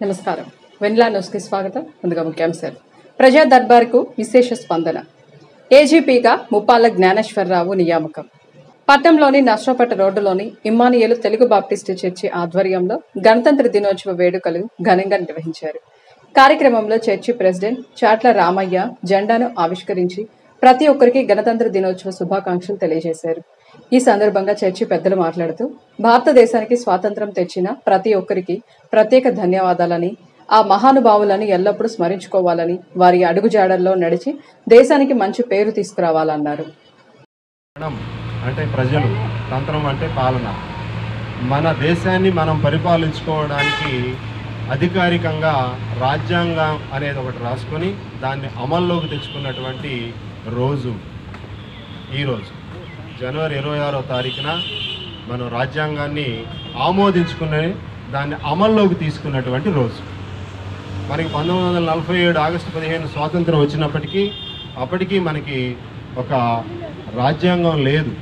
నమస్కారం. వెన్లా న్యూస్కి స్వాగతం. ముందుగా ముఖ్యాంశాలు. ప్రజా దర్బార్కు విశేష స్పందన. ఏజీపీగా ముప్పాళ్ల జ్ఞానేశ్వరరావు నియామకం. పట్టణంలోని నర్సాపేట రోడ్డులోని ఇమ్మానియేలు తెలుగు బాప్టిస్టు చర్చి ఆధ్వర్యంలో గణతంత్ర దినోత్సవ వేడుకలు ఘనంగా నిర్వహించారు. కార్యక్రమంలో చర్చి ప్రెసిడెంట్ చాట్ల రామయ్య జెండాను ఆవిష్కరించి ప్రతి ఒక్కరికి గణతంత్ర దినోత్సవ శుభాకాంక్షలు తెలియజేశారు. ఈ సందర్భంగా చర్చి పెద్దలు మాట్లాడుతూ భారతదేశానికి స్వాతంత్రం తెచ్చిన ప్రతి ఒక్కరికి ప్రత్యేక ధన్యవాదాలని, ఆ మహానుభావులను ఎల్లప్పుడూ స్మరించుకోవాలని, వారి అడుగుజాడల్లో నడిచి దేశానికి మంచి పేరు తీసుకురావాలన్నారు. అంటే ప్రజలు, తంత్రం అంటే పాలన. మన దేశాన్ని మనం పరిపాలించుకోవడానికి అధికారికంగా రాజ్యాంగం అనేది ఒకటి రాసుకొని దాన్ని అమల్లోకి తెచ్చుకున్నటువంటి రోజు ఈరోజు జనవరి 26వ తారీఖున మనం రాజ్యాంగాన్ని ఆమోదించుకుని దాన్ని అమల్లోకి తీసుకున్నటువంటి రోజు. మనకి 1947 ఆగస్టు 15 స్వాతంత్రం వచ్చినప్పటికీ అప్పటికీ మనకి ఒక రాజ్యాంగం లేదు.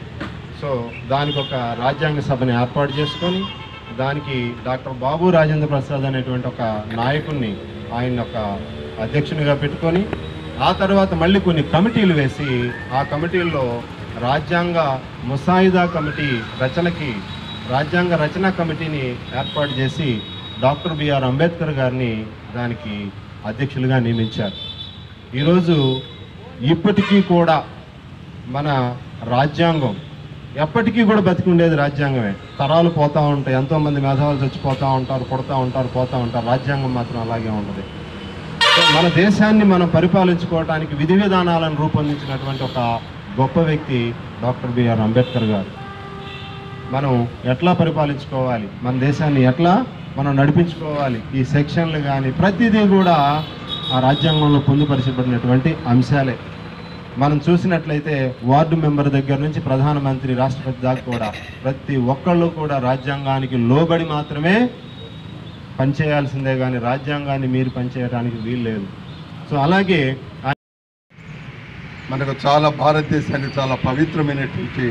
సో దానికి ఒక రాజ్యాంగ సభని ఏర్పాటు చేసుకొని దానికి డాక్టర్ బాబు రాజేంద్ర ప్రసాద్ అనేటువంటి ఒక నాయకుడిని ఆయన ఒక అధ్యక్షునిగా పెట్టుకొని ఆ తర్వాత మళ్ళీ కొన్ని కమిటీలు వేసి ఆ కమిటీల్లో రాజ్యాంగ ముసాయిదా కమిటీ రచనకి రాజ్యాంగ రచనా కమిటీని ఏర్పాటు చేసి డాక్టర్ బిఆర్ అంబేద్కర్ గారిని దానికి అధ్యక్షులుగా నియమించారు. ఈరోజు ఇప్పటికీ కూడా మన రాజ్యాంగం ఎప్పటికీ కూడా బతికి ఉండేది రాజ్యాంగమే. తరాలు పోతూ ఉంటాయి, ఎంతోమంది మేధావులు చచ్చిపోతూ ఉంటారు, పుడతా ఉంటారు, పోతూ ఉంటారు. రాజ్యాంగం మాత్రం అలాగే ఉంటుంది. మన దేశాన్ని మనం పరిపాలించుకోవడానికి విధి విధానాలను రూపొందించినటువంటి ఒక గొప్ప వ్యక్తి డాక్టర్ బిఆర్ అంబేద్కర్ గారు. మనం ఎట్లా పరిపాలించుకోవాలి, మన దేశాన్ని ఎట్లా మనం నడిపించుకోవాలి, ఈ సెక్షన్లు కానీ ప్రతిదీ కూడా ఆ రాజ్యాంగంలో పొందుపరచబడినటువంటి అంశాలే. మనం చూసినట్లయితే వార్డు మెంబర్ దగ్గర నుంచి ప్రధానమంత్రి, రాష్ట్రపతి దాకా కూడా ప్రతి ఒక్కళ్ళు కూడా రాజ్యాంగానికి లోబడి మాత్రమే పనిచేయాల్సిందే కానీ రాజ్యాంగాన్ని మీరు పనిచేయడానికి వీలు లేదు. సో అలాగే మనకు చాలా భారతదేశానికి చాలా పవిత్రమైనటువంటి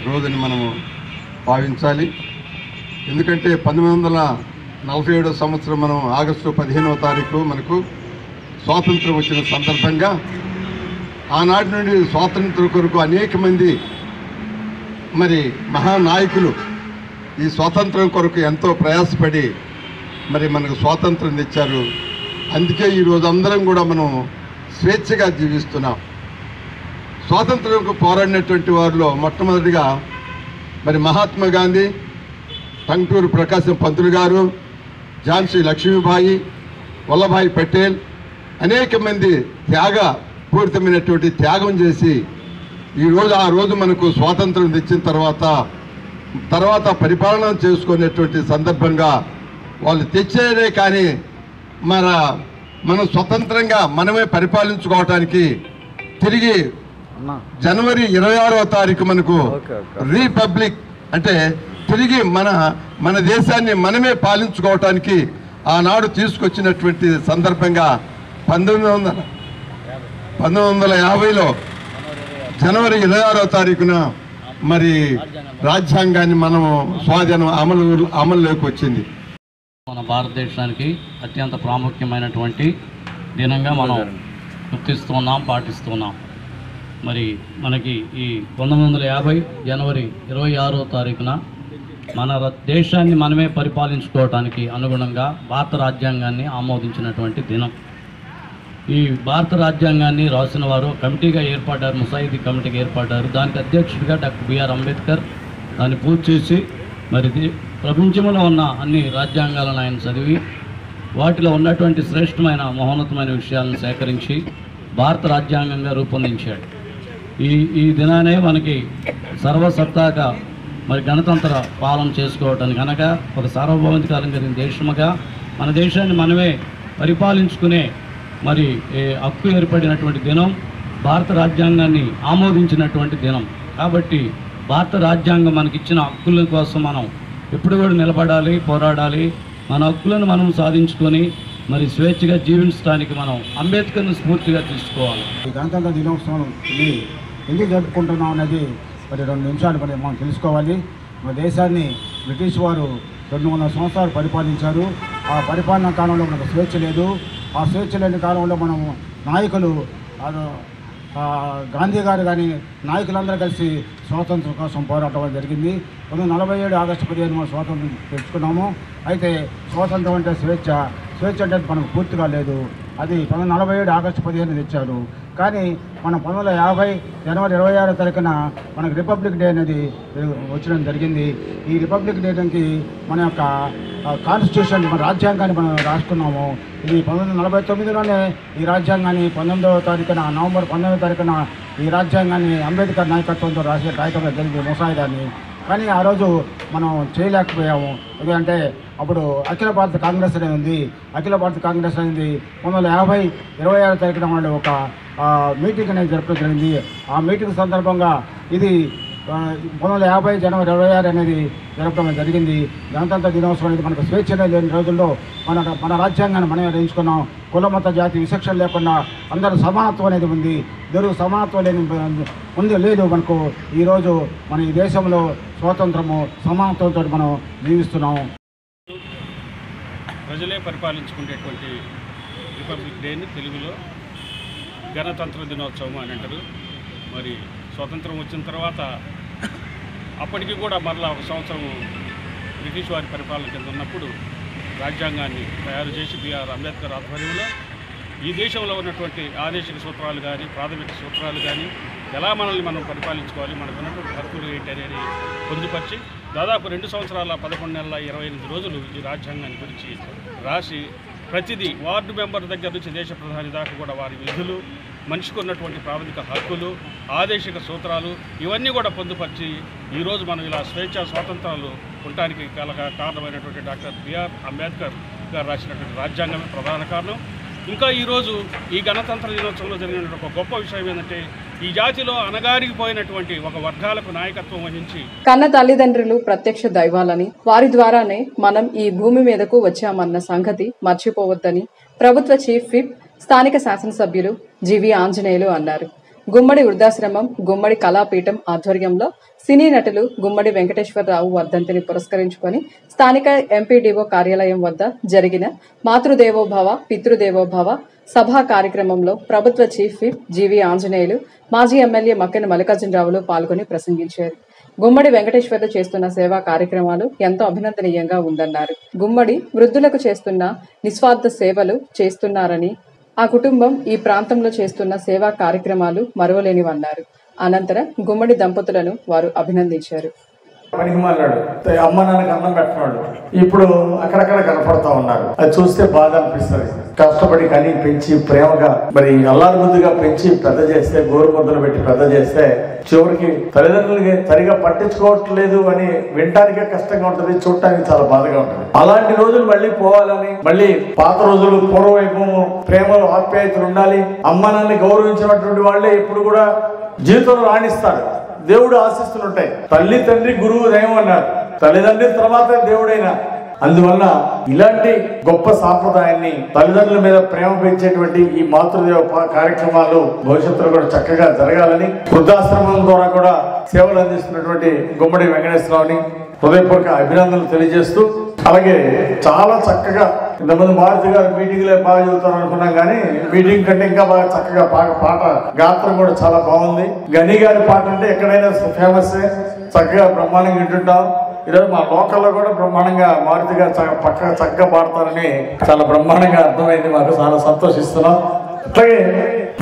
రోజుని మనము భావించాలి. ఎందుకంటే 1947 సంవత్సరం మనం ఆగస్టు 15వ తారీఖు మనకు స్వాతంత్రం వచ్చిన సందర్భంగా ఆనాటి నుండి స్వాతంత్రం కొరకు అనేక మంది మరి మహానాయకులు ఈ స్వాతంత్రం కొరకు ఎంతో ప్రయాసపడి మరి మనకు స్వాతంత్రం తెచ్చారు. అందుకే ఈరోజు అందరం కూడా మనం స్వేచ్ఛగా జీవిస్తున్నాం. స్వాతంత్రంకు పోరాడినటువంటి వారిలో మొట్టమొదటిగా మరి మహాత్మా గాంధీ, టంగుటూరి ప్రకాశం పంతులు గారు, ఝాన్సీ లక్ష్మీబాయి, వల్లభాయ్ పటేల్ అనేక మంది పూరితమైనటువంటి త్యాగం చేసి ఈరోజు ఆ రోజు మనకు స్వాతంత్రం తెచ్చిన తర్వాత పరిపాలన చేసుకునేటువంటి సందర్భంగా వాళ్ళు తెచ్చేదే కానీ మనం స్వతంత్రంగా మనమే పరిపాలించుకోవటానికి తిరిగి జనవరి 26వ తారీఖు మనకు రిపబ్లిక్ అంటే తిరిగి మన దేశాన్ని మనమే పాలించుకోవటానికి ఆనాడు తీసుకొచ్చినటువంటి సందర్భంగా 1950లో జనవరి 26వ తారీఖున మరి రాజ్యాంగాన్ని మనము స్వాధీనం అమలులోకి వచ్చింది. మన భారతదేశానికి అత్యంత ప్రాముఖ్యమైనటువంటి దినంగా మనం గుర్తిస్తున్నాం, పాటిస్తున్నాం. మరి మనకి ఈ 1950 జనవరి 26వ తారీఖున మన దేశాన్ని మనమే పరిపాలించుకోవడానికి అనుగుణంగా భారత రాజ్యాంగాన్ని ఆమోదించినటువంటి దినం. ఈ భారత రాజ్యాంగాన్ని రాసిన వారు కమిటీగా ఏర్పడ్డారు, ముసాయిదీ కమిటీగా ఏర్పడ్డారు. దానికి అధ్యక్షుడిగా డాక్టర్ బిఆర్ అంబేద్కర్ దాన్ని పూర్తి చేసి మరి ప్రపంచంలో ఉన్న అన్ని రాజ్యాంగాలను ఆయన చదివి వాటిలో ఉన్నటువంటి శ్రేష్టమైన మహోన్నతమైన విషయాలను సేకరించి భారత రాజ్యాంగంగా రూపొందించాడు. ఈ దినానే మనకి సర్వసత్తాక మరి గణతంత్ర పాలన చేసుకోవటానికి అనగా ఒక సార్వభౌమికారం కలిగిన దేశముగా మన దేశాన్ని మనమే పరిపాలించుకునే మరి హక్కు ఏర్పడినటువంటి దినం, భారత రాజ్యాంగాన్ని ఆమోదించినటువంటి దినం. కాబట్టి భారత రాజ్యాంగం మనకిచ్చిన హక్కుల కోసం మనం ఎప్పుడు కూడా నిలబడాలి, పోరాడాలి. మన హక్కులను మనం సాధించుకొని మరి స్వేచ్ఛగా జీవించడానికి మనం అంబేద్కర్ని స్ఫూర్తిగా తీసుకోవాలి. ఈ గణతంత్ర దినోత్సవం ఎందుకు జరుపుకుంటున్నాం అనేది మరి 2 నిమిషాలు మనం తెలుసుకోవాలి. మన దేశాన్ని బ్రిటిష్ వారు 200 సంవత్సరాలు పరిపాలించారు. ఆ పరిపాలన కాలంలో మనకు స్వేచ్ఛ లేదు. ఆ స్వేచ్ఛ లేని కాలంలో మనము నాయకులు గాంధీ గారు కానీ నాయకులందరూ కలిసి స్వాతంత్రం కోసం పోరాటం జరిగింది. 1947 ఆగస్టు 15 మనం స్వాతంత్రం తెచ్చుకున్నాము. అయితే స్వాతంత్రం అంటే స్వేచ్ఛ అంటే మనకు పూర్తిగా లేదు. అది 1947 ఆగస్టు 15 తెచ్చారు. కానీ మనం 1950 జనవరి 26వ తారీఖున మనకు రిపబ్లిక్ డే అనేది వచ్చడం జరిగింది. ఈ రిపబ్లిక్ డేకి మన యొక్క కాన్స్టిట్యూషన్ మన రాజ్యాంగాన్ని మనం రాసుకున్నాము. ఇది 1949లోనే ఈ రాజ్యాంగాన్ని 19వ తారీఖున నవంబర్ 19వ తారీఖున ఈ రాజ్యాంగాన్ని అంబేద్కర్ నాయకత్వంతో రాయటం జరిగింది ముసాయిదాన్ని. కానీ ఆ రోజు మనం చేయలేకపోయాము. ఎందుకంటే అప్పుడు అఖిల భారత కాంగ్రెస్ అనేది ఉంది. అఖిల భారత కాంగ్రెస్ అనేది 1950 26వ తారీఖున వాళ్ళు ఒక మీటింగ్ అనేది జరపడం జరిగింది. ఆ మీటింగ్ సందర్భంగా ఇది 1950 జనవరి 26 అనేది జరపడం జరిగింది. గణతంత్ర దినోత్సవం అనేది మనకు స్వేచ్ఛ లేని రోజుల్లో మన రాజ్యాంగాన్ని మనమే రచించుకున్నాం. కుల మత జాతి విచక్షణ లేకుండా అందరూ సమానత్వం అనేది ఉంది. ఇద్దరు సమానత్వం లేదు మనకు. ఈరోజు మన ఈ దేశంలో స్వాతంత్రము సమానత్వంతో మనం జీవిస్తున్నాము. ప్రజలే పరిపాలించుకునేటువంటి రిపబ్లిక్ డేని తెలుగులో గణతంత్ర దినోత్సవం అని అంటారు. మరి స్వాతంత్రం వచ్చిన తర్వాత అప్పటికి కూడా మరలా ఒక సంవత్సరం బ్రిటిష్ వారి పరిపాలన కింద ఉన్నప్పుడు రాజ్యాంగాన్ని తయారు చేసి బిఆర్ అంబేద్కర్ ఆధ్వర్యంలో ఈ దేశంలో ఉన్నటువంటి ఆదేశిక సూత్రాలు కానీ ప్రాథమిక సూత్రాలు కానీ ఎలా మనల్ని మనం పరిపాలించుకోవాలి, మనకు ఉన్నటువంటి హక్కులు ఏంటి అనేది పొందుపరిచి దాదాపు 2 సంవత్సరాల 11 నెలల 28 రోజులు ఈ రాజ్యాంగాన్ని గురించి రాసి ప్రతిదీ వార్డు మెంబర్ దగ్గర నుంచి దేశ ప్రధాని దాకా కూడా వారి విధులు, మనిషికి ఉన్నటువంటి ప్రాథమిక హక్కులు, ఆదేశిక సూత్రాలు ఇవన్నీ కూడా పొందుపరిచి ఈరోజు మనం ఇలా స్వేచ్ఛ స్వాతంత్రాలు ఉండటానికి కారణమైనటువంటి డాక్టర్ బిఆర్ అంబేద్కర్ గారు రాసినటువంటి రాజ్యాంగమే ప్రధాన కారణం. ఇంకా ఈరోజు ఈ గణతంత్ర దినోత్సవంలో జరిగినటువంటి ఒక గొప్ప విషయం ఏంటంటే ఈ జాతిలో అణగారిపోయినటువంటి ఒక వర్గాలకు నాయకత్వం వహించి కన్న తల్లిదండ్రులు ప్రత్యక్ష దైవాలని, వారి ద్వారానే మనం ఈ భూమి మీదకు వచ్చామన్న సంగతి మర్చిపోవద్దని ప్రభుత్వ చీఫ్ విప్ స్థానిక శాసనసభ్యులు జీవి ఆంజనేయులు అన్నారు. గుమ్మడి వృద్ధాశ్రమం, గుమ్మడి కళాపీఠం ఆధ్వర్యంలో సినీ నటులు గుమ్మడి వెంకటేశ్వరరావు వర్ధంతిని పురస్కరించుకొని స్థానిక ఎంపీడీఓ కార్యాలయం వద్ద జరిగిన మాతృదేవోభవ పితృదేవోభవ సభా కార్యక్రమంలో ప్రభుత్వ చీఫ్ విప్ జీవి ఆంజనేయులు, మాజీ ఎమ్మెల్యే మక్కెన మల్లికార్జునరావులు పాల్గొని ప్రసంగించారు. గుమ్మడి వెంకటేశ్వర్లు చేస్తున్న సేవా కార్యక్రమాలు ఎంతో అభినందనీయంగా ఉందన్నారు. గుమ్మడి వృద్ధులకు చేస్తున్న నిస్వార్థ సేవలు చేస్తున్నారని, ఆ కుటుంబం ఈ ప్రాంతంలో చేస్తున్న సేవా కార్యక్రమాలు మరువలేనివన్నారు. అనంతరం గుమ్మడి దంపతులను వారు అభినందించారు. పనికిమాలాడు అమ్మ నాన్నకి అన్నం పెట్టినాడు, ఇప్పుడు అక్కడక్కడ కనపడతా ఉన్నారు. అది చూస్తే బాధ అనిపిస్తుంది. కష్టపడి కని పెంచి ప్రేమగా మరి అల్లారు ముద్దుగా పెంచి పెద్ద చేస్తే, గోరు ముద్దలు పెట్టి పెద్ద చేస్తే చివరికి తల్లిదండ్రులకి సరిగా పట్టించుకోవట్లేదు అని వినటానికే కష్టంగా ఉంటుంది, చూడటానికి చాలా బాధగా ఉంటుంది. అలాంటి రోజులు మళ్ళీ పోవాలని, మళ్ళీ పాత రోజులు పూర్వవైభవము, ప్రేమలు, ఆప్యాయతలు ఉండాలి. అమ్మ నాన్నని గౌరవించినటువంటి వాళ్ళే ఎప్పుడు కూడా జీవితంలో రాణిస్తారు. దేవుడు ఆశీస్సులు ఉంటాయి. తల్లి తండ్రి గురువు దైవం అన్నారు, తల్లిదండ్రుల తర్వాత దేవుడైనా. అందువల్ల ఇలాంటి గొప్ప సాంప్రదాయాన్ని, తల్లిదండ్రుల మీద ప్రేమ పెంచేటువంటి ఈ మాతృదేవ కార్యక్రమాలు భవిష్యత్తులో కూడా చక్కగా జరగాలని, వృద్ధాశ్రమం ద్వారా కూడా సేవలు అందిస్తున్నటువంటి గుమ్మడి వెంకటేశ్వరరావుని హృదయపూర్వక అభినందనలు తెలియజేస్తూ, అలాగే చాలా చక్కగా ఇంతమంది మారుతి గారు మీటింగ్లే బాగా చదువుతారు అనుకున్నాం, కానీ మీటింగ్ కంటే ఇంకా బాగా చక్కగా పాట గాత్రం కూడా చాలా బాగుంది. గని గారి పాట అంటే ఎక్కడైనా ఫేమస్, చక్కగా బ్రహ్మాండంగా వింటుంటాం. ఈరోజు మా లోకల్లో కూడా బ్రహ్మాండంగా మారుతి గారు చక్కగా పాడతారని చాలా బ్రహ్మాండంగా అర్థమైంది. మాకు చాలా సంతోషిస్తున్నాం. అట్లాగే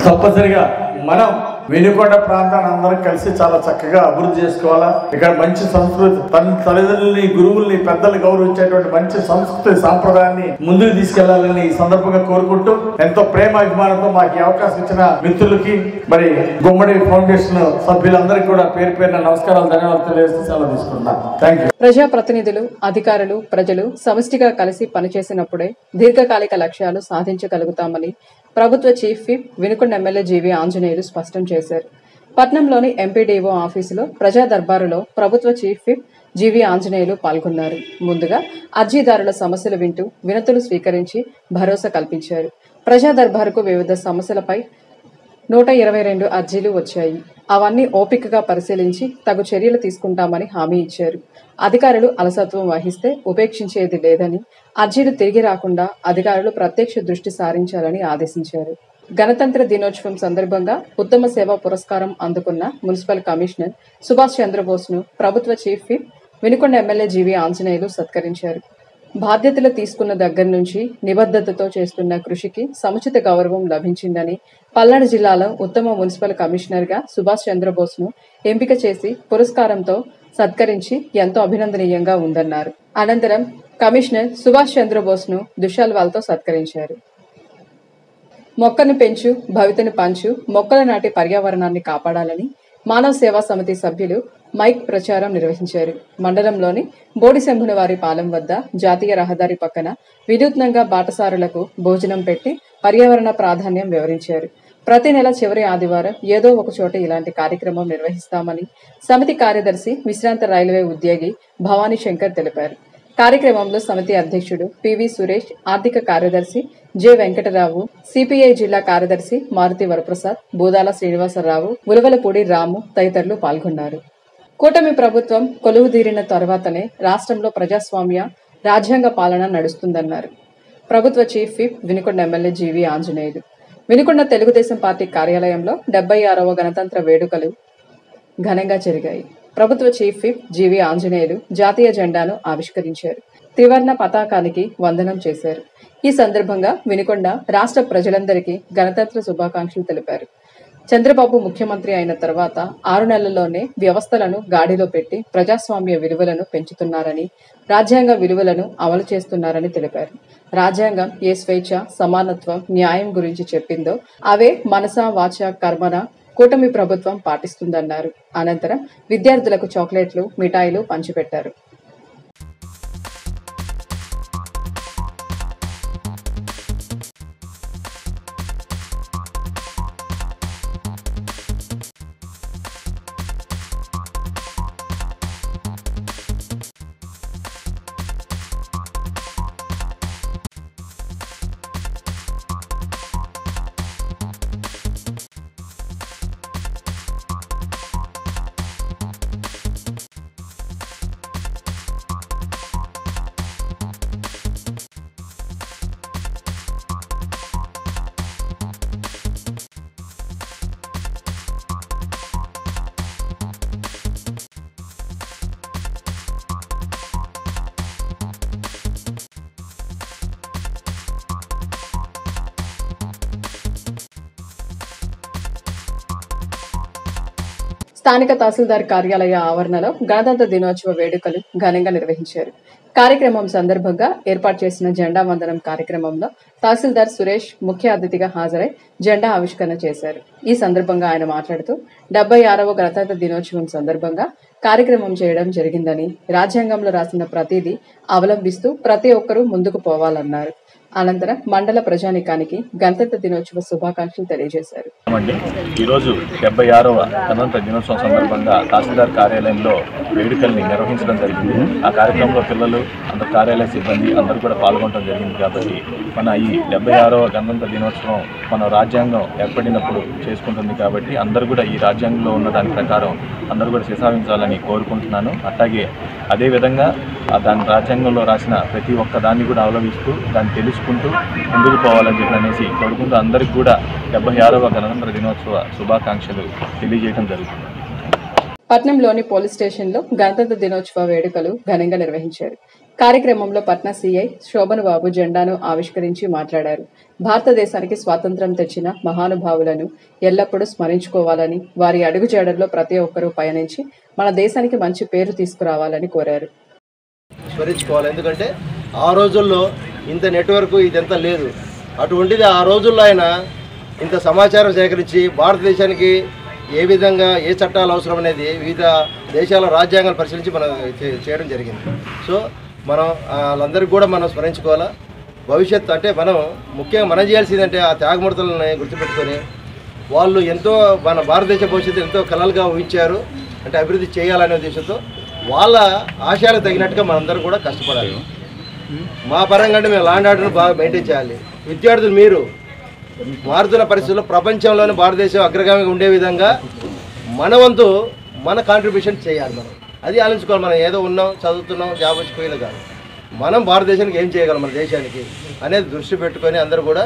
తప్పనిసరిగా మనం వెనుకొండ ప్రాంతాన్ని అందరం కలిసి చాలా చక్కగా అభివృద్ధి చేసుకోవాలా. ఇక్కడ మంచి సంస్కృతి, తల్లిదండ్రుల్ని, గురువుల్ని, పెద్దలు గౌరవించేటువంటి మంచి సంస్కృతి సాంప్రదాయాన్ని ముందుకు తీసుకెళ్లాలని ఈ సందర్భంగా కోరుకుంటూ, ఎంతో ప్రేమ అభిమానంతో మాకు అవకాశం ఇచ్చిన మిత్రులకి, మరి గుమ్మడి ఫౌండేషన్ సభ్యులందరికీ కూడా పేరు పేరున నమస్కారాలు, ధన్యవాదాలు తెలియజేస్తూ సెలవు తీసుకుంటున్నాను. Thank you. ప్రజాప్రతినిధులు, అధికారులు, ప్రజలు సమిష్టిగా కలిసి పనిచేసినప్పుడే దీర్ఘకాలిక లక్ష్యాలు సాధించగలుగుతామని ప్రభుత్వ చీఫ్ విప్ వినుకొండ ఎమ్మెల్యే జీవి ఆంజనేయులు స్పష్టం చేశారు. పట్నంలోని ఎంపీడీఓ ఆఫీసులో ప్రజా దర్బారులో ప్రభుత్వ చీఫ్ విప్ జీవి ఆంజనేయులు పాల్గొన్నారు. ముందుగా అర్జీదారుల సమస్యలు వింటూ వినతులు స్వీకరించి భరోసా కల్పించారు. ప్రజా దర్బారుకు వివిధ సమస్యలపై 122 అర్జీలు వచ్చాయి. అవన్నీ ఓపికగా పరిశీలించి తగు చర్యలు తీసుకుంటామని హామీ ఇచ్చారు. అధికారులు అలసత్వం వహిస్తే ఉపేక్షించేది లేదని, అర్జీలు తిరిగి రాకుండా అధికారులు ప్రత్యక్ష దృష్టి సారించాలని ఆదేశించారు. గణతంత్ర దినోత్సవం సందర్భంగా ఉత్తమ సేవా పురస్కారం అందుకున్న మున్సిపల్ కమిషనర్ సుభాష్ చంద్రబోస్ను ప్రభుత్వ chief whip Vinukonda MLA GV Anjaneyulu సత్కరించారు. బాధ్యతలు తీసుకున్న దగ్గర నుంచి నిబద్ధతతో చేస్తున్న కృషికి సముచిత గౌరవం లభించిందని, పల్నాడు జిల్లాలో ఉత్తమ మున్సిపల్ కమిషనర్గా సుభాష్ చంద్రబోస్ను ఎంపిక చేసి పురస్కారంతో సత్కరించి ఎంతో అభినందనీయంగా ఉందన్నారు. అనంతరం కమిషనర్ సుభాష్ చంద్రబోస్ను దుశాల్వాలతో సత్కరించారు. మొక్కను పెంచు, భవితను పంచు, మొక్కల నాటి పర్యావరణాన్ని కాపాడాలని మానవ సేవా సమితి సభ్యులు మైక్ ప్రచారం నిర్వహించారు. మండలంలోని బోడిశంభునవారి పాలెం వద్ద జాతీయ రహదారి పక్కన వినూత్నంగా బాటసారులకు భోజనం పెట్టి పర్యావరణ ప్రాధాన్యం వివరించారు. ప్రతి నెల చివరి ఆదివారం ఏదో ఒక చోట ఇలాంటి కార్యక్రమం నిర్వహిస్తామని సమితి కార్యదర్శి, విశ్రాంత రైల్వే ఉద్యోగి భవానీ శంకర్ తెలిపారు. కార్యక్రమంలో సమితి అధ్యక్షుడు పివి సురేష్, ఆర్థిక కార్యదర్శి జె వెంకటరావు, సిపిఐ జిల్లా కార్యదర్శి మారుతి వరప్రసాద్, బూదాల శ్రీనివాసరావు, ఉలవలపూడి రాము తదితరులు పాల్గొన్నారు. కూటమి ప్రభుత్వం కొలువుదీరిన తర్వాతనే రాష్ట్రంలో ప్రజాస్వామ్య రాజ్యాంగ పాలన నడుస్తుందన్నారు ప్రభుత్వ chief whip Vinukonda MLA GV Anjaneyulu. Vinukonda Telugu Desam party కార్యాలయంలో 76వ గణతంత్ర వేడుకలు ఘనంగా జరిగాయి. ప్రభుత్వ చీఫ్ విప్ జీవీ ఆంజనేయులు జాతీయ జెండాను ఆవిష్కరించారు. త్రివర్ణ పతాకానికి వందనం చేశారు. ఈ సందర్భంగా వినుకొండ రాష్ట్ర ప్రజలందరికీ గణతంత్ర శుభాకాంక్షలు తెలిపారు. చంద్రబాబు ముఖ్యమంత్రి అయిన తర్వాత 6 నెలల్లోనే వ్యవస్థలను గాడిలో పెట్టి ప్రజాస్వామ్య విలువలను పెంచుతున్నారని, రాజ్యాంగ విలువలను అమలు చేస్తున్నారని తెలిపారు. రాజ్యాంగం ఏ స్వేచ్ఛ, సమానత్వం, న్యాయం గురించి చెప్పిందో అవే మనస, వాచ, కర్మన కూటమి ప్రభుత్వం పాటిస్తుందన్నారు. అనంతరం విద్యార్థులకు చాక్లెట్లు, మిఠాయిలు పంచిపెట్టారు. స్థానిక తహసీల్దార్ కార్యాలయ ఆవరణలో గణతంత్ర దినోత్సవ వేడుకలు ఘనంగా నిర్వహించారు. కార్యక్రమం సందర్భంగా ఏర్పాటు చేసిన జెండా వందనం కార్యక్రమంలో తహసీల్దార్ సురేష్ ముఖ్య అతిథిగా హాజరై జెండా ఆవిష్కరణ చేశారు. ఈ సందర్భంగా ఆయన మాట్లాడుతూ 76వ గణతంత్ర దినోత్సవం సందర్భంగా కార్యక్రమం చేయడం జరిగిందని, రాజ్యాంగంలో రాసిన ప్రతిదీ అవలంబిస్తూ ప్రతి ఒక్కరూ ముందుకు పోవాలన్నారు. అనంతరం మండల ప్రజానికానికి గణతంత్ర దినోత్సవ శుభాకాంక్షలు తెలియజేశారు. ఈరోజు 76వ గణతంత్ర దినోత్సవం సందర్భంగా తహసీల్దార్ కార్యాలయంలో వేడుకల్ని నిర్వహించడం జరిగింది. ఆ కార్యక్రమంలో పిల్లలు, అందరు కార్యాలయ సిబ్బంది అందరూ కూడా పాల్గొనడం జరిగింది. కాబట్టి మన ఈ 76వ గణతంత్ర దినోత్సవం మన రాజ్యాంగం ఏర్పడినప్పుడు చేసుకుంటుంది. కాబట్టి అందరూ కూడా ఈ రాజ్యాంగంలో ఉన్న దాని ప్రకారం అందరూ కూడా శిశావించాలని కోరుకుంటున్నాను. అట్లాగే అదేవిధంగా దాని రాజ్యాంగంలో రాసిన ప్రతి ఒక్క దాన్ని కూడా అవలంబిస్తూ దాన్ని తెలుసుకుంటూ ముందుకు పోవాలని చెప్పి అనేసి కోరుకుంటూ అందరికీ కూడా 76వ గణతంత్ర దినోత్సవ శుభాకాంక్షలు తెలియజేయడం జరుగుతుంది. పట్నంలోని పోలీస్ స్టేషన్లో గణతంత్ర దినోత్సవ వేడుకలు ఘనంగా నిర్వహించారు. కార్యక్రమంలో పట్నా సీఐ శోభన్ బాబు జెండాను ఆవిష్కరించి మాట్లాడారు. భారతదేశానికి స్వాతంత్ర్యం తెచ్చిన మహానుభావులను ఎల్లప్పుడూ స్మరించుకోవాలని, వారి అడుగుజాడల్లో ప్రతి ఒక్కరూ పయనించి మన దేశానికి మంచి పేరు తీసుకురావాలని కోరారు. స్మరించుకోవాలి. ఎందుకంటే ఆ రోజుల్లో ఇంత నెట్వర్క్ ఇదంతా లేదు. అటువంటిది ఆ రోజుల్లో ఆయన ఇంత సమాచారం సేకరించి భారతదేశానికి ఏ విధంగా ఏ చట్టాలు అవసరం అనేది వివిధ దేశాల రాజ్యాంగాలు పరిశీలించి మనం చేయడం జరిగింది. సో మనం వాళ్ళందరికీ కూడా మనం స్మరించుకోవాలా. భవిష్యత్తు అంటే మనం ముఖ్యంగా మనం చేయాల్సిందంటే ఆ త్యాగమూర్తులని గుర్తుపెట్టుకొని వాళ్ళు ఎంతో మన భారతదేశ భవిష్యత్తు ఎంతో కలలుగా ఊహించారు. అంటే అభివృద్ధి చేయాలనే ఉద్దేశంతో వాళ్ళ ఆశయాలకు తగినట్టుగా మనందరం కూడా కష్టపడాలి. మా పరంగా అంటే మేము లాండ్ ఆర్డర్ను బాగా మెయింటైన్ చేయాలి. విద్యార్థులు మీరు మారుతున్న పరిస్థితుల్లో ప్రపంచంలోని భారతదేశం అగ్రగామిగా ఉండే విధంగా మన వంతు మన కాంట్రిబ్యూషన్ చేయాలి. మనం అది ఆలోచించుకోవాలి. మనం ఏదో ఉన్నాం, చదువుతున్నాం, జాబ్ వచ్చిపోయినా కాదు, మనం భారతదేశానికి ఏం చేయగలం, మన దేశానికి అనేది దృష్టి పెట్టుకొని అందరూ కూడా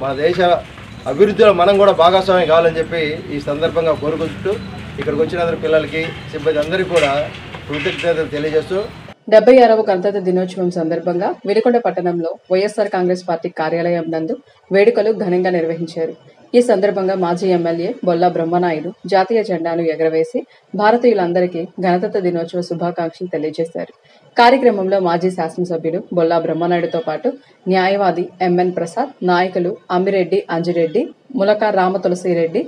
మన దేశ అభివృద్ధిలో మనం కూడా భాగస్వామ్యం కావాలని చెప్పి ఈ సందర్భంగా కోరుకుంటూ ఇక్కడికి వచ్చిన అందరి పిల్లలకి, సిబ్బంది అందరికీ కూడా కృతజ్ఞతలు తెలియజేస్తూ 76వ గణతంత్ర దినోత్సవం సందర్భంగా వెలికొండ పట్టణంలో వైఎస్ఆర్ కాంగ్రెస్ పార్టీ కార్యాలయం నందు వేడుకలు ఘనంగా నిర్వహించారు. ఈ సందర్భంగా మాజీ ఎమ్మెల్యే బొల్లా బ్రహ్మనాయుడు జాతీయ జెండాను ఎగరవేసి భారతీయులందరికీ గణతంత్ర దినోత్సవ శుభాకాంక్షలు తెలియజేశారు. కార్యక్రమంలో మాజీ శాసనసభ్యుడు బొల్లా బ్రహ్మనాయుడుతో పాటు న్యాయవాది ఎంఎన్ ప్రసాద్, నాయకులు అమ్మిరెడ్డి అంజిరెడ్డి, ములక రామతులసిరెడ్డి,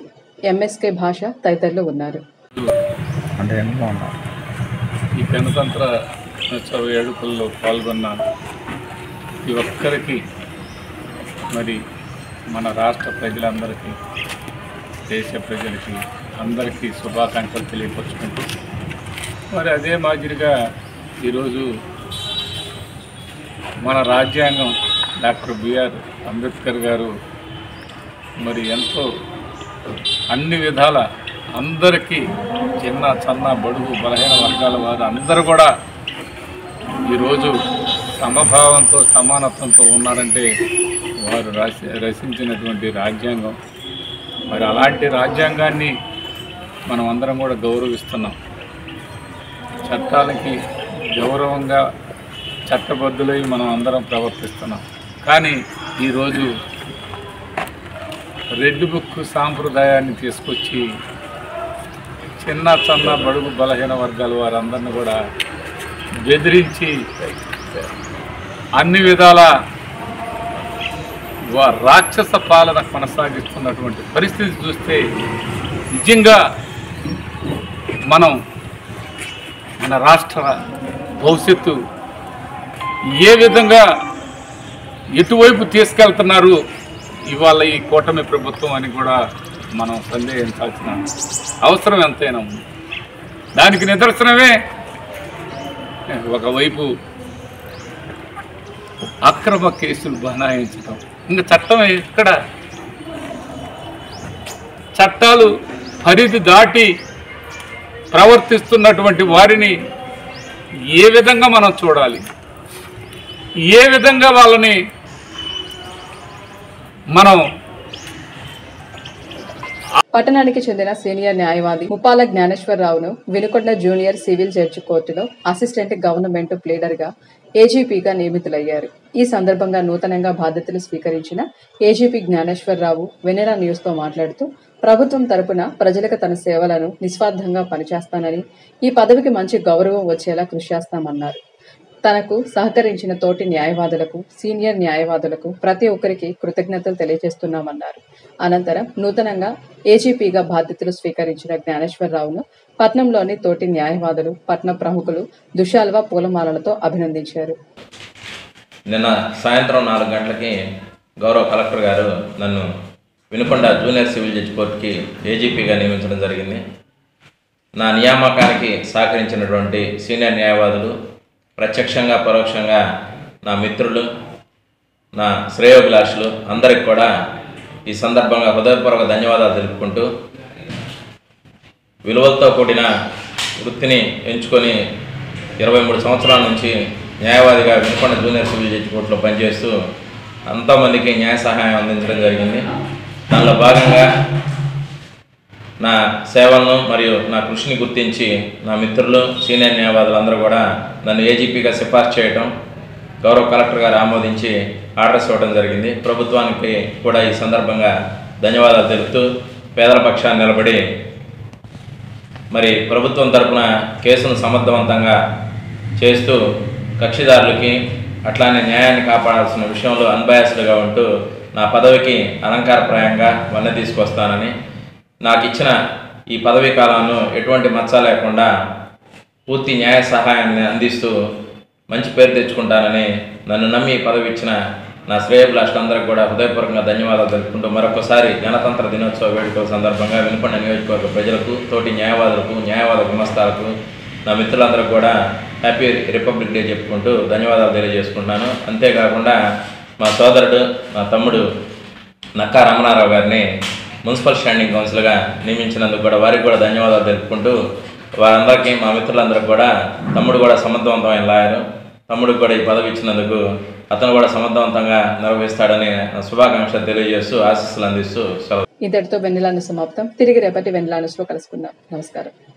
ఎంఎస్కే భాష తదితరులు ఉన్నారు. ఈ గణతంత్ర దినోత్సవ వేడుకల్లో పాల్గొన్న ఈ ఒక్కరికి మరి మన రాష్ట్ర ప్రజలందరికీ, దేశ ప్రజలకి అందరికీ శుభాకాంక్షలు తెలియపరుచుకుంటూ మరి అదే మాదిరిగా ఈరోజు మన రాజ్యాంగం డాక్టర్ బిఆర్ అంబేద్కర్ గారు మరి ఎంతో అన్ని విధాల అందరికీ చిన్న సన్న బడుగు బలహీన వర్గాల వారు అందరూ కూడా ఈరోజు సమభావంతో సమానత్వంతో ఉన్నారంటే వారు రచించినటువంటి రాజ్యాంగం. మరి అలాంటి రాజ్యాంగాన్ని మనం అందరం కూడా గౌరవిస్తున్నాం. చట్టాలకి గౌరవంగా చట్టబద్ధులై మనం అందరం ప్రవర్తిస్తున్నాం. కానీ ఈరోజు రెడ్ బుక్ సాంప్రదాయాన్ని తీసుకొచ్చి చిన్న సన్న బడుగు బలహీన వర్గాల వారందరినీ కూడా బెదిరించి అన్ని విధాల రాక్షస పాలన కొనసాగిస్తున్నటువంటి పరిస్థితి చూస్తే నిజంగా మనం మన రాష్ట్ర భవిష్యత్తు ఏ విధంగా ఎటువైపు తీసుకెళ్తున్నారు ఇవాళ ఈ కూటమి ప్రభుత్వం అని కూడా మనం సందేహించాల్సిన అవసరం ఎంతైనా ఉంది. దానికి నిదర్శనమే ఒకవైపు అక్రమ కేసులు బనాయించడం, ఇంకా చట్టం ఎక్కడ, చట్టాలు పరిధి దాటి ప్రవర్తిస్తున్నటువంటి వారిని ఏ విధంగా మనం చూడాలి, ఏ విధంగా వాళ్ళని మనం. పట్టణానికి చెందిన సీనియర్ న్యాయవాది ముప్పాల జ్ఞానేశ్వరరావును వినుకొండ జూనియర్ సివిల్ జడ్జి కోర్టులో అసిస్టెంట్ గవర్నమెంట్ ప్లీడర్గా ఏజీపీగా నియమితులయ్యారు. ఈ సందర్భంగా నూతనంగా బాధ్యతలు స్వీకరించిన ఏజీపీ జ్ఞానేశ్వరరావు వెనెరా న్యూస్తో మాట్లాడుతూ ప్రభుత్వం తరపున ప్రజలకు తన సేవలను నిస్వార్థంగా పనిచేస్తానని, ఈ పదవికి మంచి గౌరవం వచ్చేలా కృషి చేస్తామన్నారు. తనకు సహకరించిన తోటి న్యాయవాదులకు, సీనియర్ న్యాయవాదులకు ప్రతి ఒక్కరికి కృతజ్ఞతలు తెలియజేస్తున్నామన్నారు. అనంతరం నూతనంగా ఏజీపీగా బాధ్యతలు స్వీకరించిన జ్ఞానేశ్వరరావును పట్నంలోని తోటి న్యాయవాదులు, పట్న ప్రముఖులు దుశాల్వా పూలమాలలతో అభినందించారు. నిన్న సాయంత్రం 4 గంటలకి గౌరవ కలెక్టర్ గారు నన్ను వినుకొండ జూనియర్ సివిల్ జడ్జి కోర్టుకి ఏజీపీగా నియమించడం జరిగింది. నా నియామకానికి సహకరించినటువంటి సీనియర్ న్యాయవాదులు, ప్రత్యక్షంగా పరోక్షంగా నా మిత్రులు, నా శ్రేయోభిలాషులు అందరికి కూడా ఈ సందర్భంగా హృదయపూర్వక ధన్యవాదాలు తెలుపుకుంటూ, విలువలతో కూడిన వృత్తిని ఎంచుకొని 23 సంవత్సరాల నుంచి న్యాయవాదిగా వినుకొండ జూనియర్ సివిల్ జడ్జి కోర్టులో పనిచేస్తూ ఎంతోమందికి న్యాయ సహాయం అందించడం జరిగింది. దానిలో భాగంగా నా సేవలను మరియు నా కృషిని గుర్తించి నా మిత్రులు, సీనియర్ న్యాయవాదులందరూ కూడా నన్ను ఏజీపీగా సిఫార్సు చేయడం, గౌరవ కలెక్టర్ గారు ఆమోదించి ఆర్డర్స్ ఇవ్వడం జరిగింది. ప్రభుత్వానికి కూడా ఈ సందర్భంగా ధన్యవాదాలు తెలుపుతూ, పేదల పక్షాన్ని నిలబడి మరి ప్రభుత్వం తరపున కేసును సమర్థవంతంగా చేస్తూ కక్షిదారులకి అట్లానే న్యాయాన్ని కాపాడాల్సిన విషయంలో అన్బయాస్డ్గా ఉంటూ నా పదవికి అలంకారప్రాయంగా వన్నె తీసుకొస్తానని, నాకు ఇచ్చిన ఈ పదవీ కాలంలో ఎటువంటి మచ్చ లేకుండా పూర్తి న్యాయ సహాయాన్ని అందిస్తూ మంచి పేరు తెచ్చుకుంటానని నన్ను నమ్మి పదవి ఇచ్చిన నా శ్రేయోభిలాషులందరికీ కూడా హృదయపూర్వకంగా ధన్యవాదాలు తెలుపుకుంటూ మరొకసారి గణతంత్ర దినోత్సవ వేడుకల సందర్భంగా వినుకొండ నియోజకవర్గ ప్రజలకు, తోటి న్యాయవాదులకు, న్యాయవాద గుమస్తాలకు, నా మిత్రులందరికీ కూడా హ్యాపీ రిపబ్లిక్ డే చెప్పుకుంటూ ధన్యవాదాలు తెలియజేసుకుంటున్నాను. అంతేకాకుండా మా సోదరుడు, మా తమ్ముడు నక్కా రమణారావు గారిని మున్సిపల్ స్టాండింగ్ కౌన్సిల్గా నియమించినందుకు కూడా వారికి కూడా ధన్యవాదాలు తెలుపుకుంటూ వారందరికీ మా మిత్రులందరికీ కూడా తమ్ముడు కూడా సమర్థవంతమైన లాయరు, తమ్ముడికి కూడా ఈ పదవి ఇచ్చినందుకు అతను కూడా సమర్థవంతంగా నిర్వహిస్తాడని శుభాకాంక్షలు తెలియజేస్తూ ఆశీస్సులు అందిస్తూ సెలవు. ఇంతటితో వెన్నెల న్యూస్ సమాప్తం. తిరిగి రేపటి వెన్నెల న్యూస్లో కలుసుకుందాం. నమస్కారం.